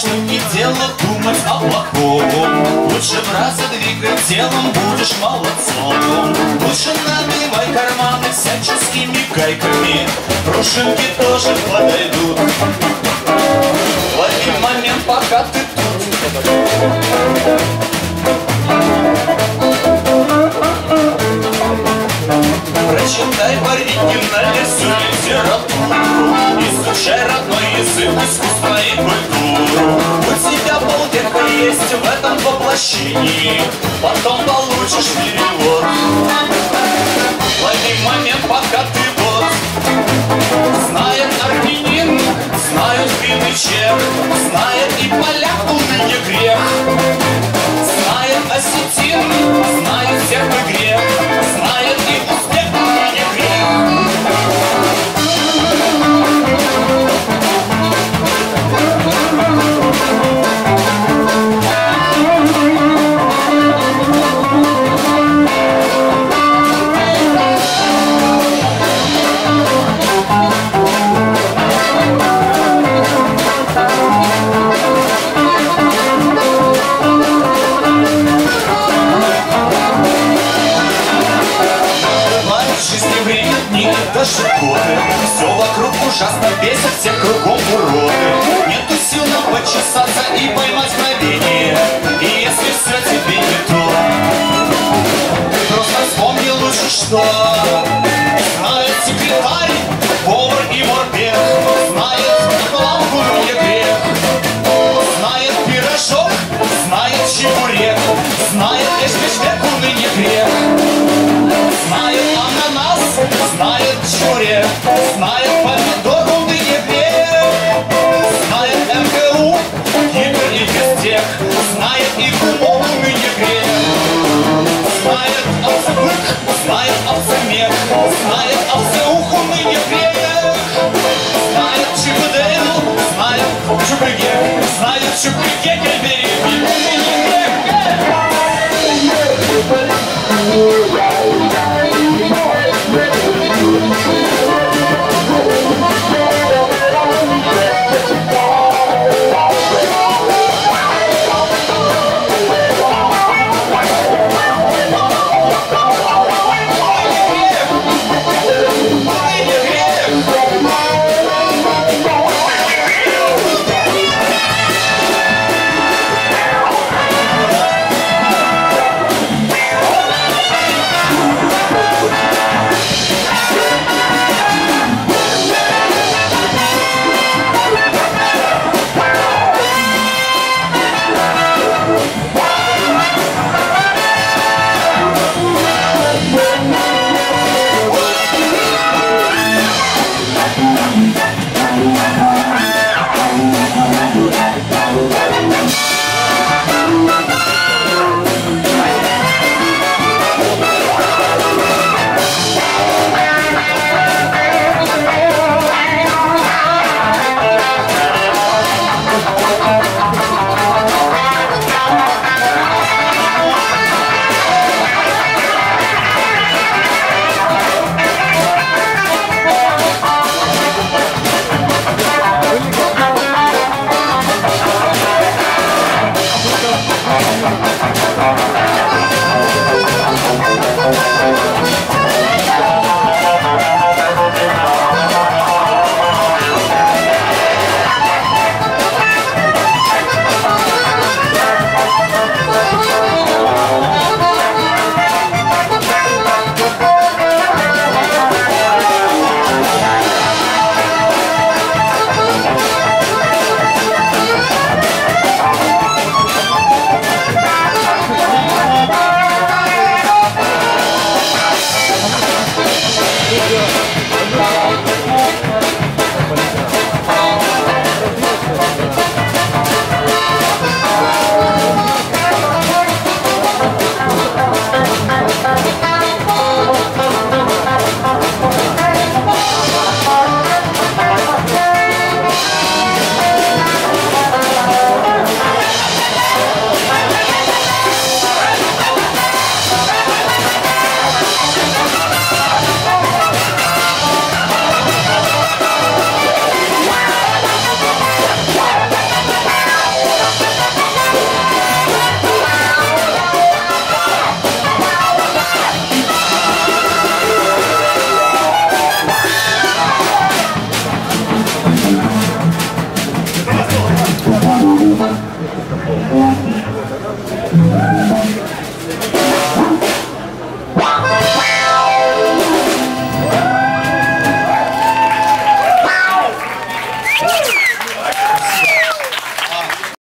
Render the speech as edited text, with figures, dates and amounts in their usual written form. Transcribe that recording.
страшном и дело думать о плохом. Лучше браться двигай телом, будешь молодцом. Лучше набивай карманы всяческими гайками, пружинки тоже подойдут. Лови момент, пока ты тут. Прочитай оригинальную литературу, изучай родной язык, искусство и культуру. У тебя полвека есть в этом воплощении, потом получишь перевод. Лови момент, пока ты вот. Знает армянин, знают финн и чех, знает и поляк, уныние грех. Знает осетин, знает серб и грек, знает и узбек, уныние грех. Даже годы, все вокруг ужасно бесит, всех кругом уроды. Нету сил нам почесаться и поймать мгновение. И если все тебе не то, ты просто вспомни лучше, что знает секретарь, повар и морпех, знает лампу, не грех, знает пирожок, знает чебурек, знает эшбешбек, уныние грех. Знает ананас, знает чурек, знает помидор, уныние грех. Знает МГУ, гипер и физтех, знает и гумор, уныние грех. Знает овцебык, знает овцемех, знает овцеух, уныние грех. Знает ЧПДЛ, знает ЧПГ, знает ЧПГ,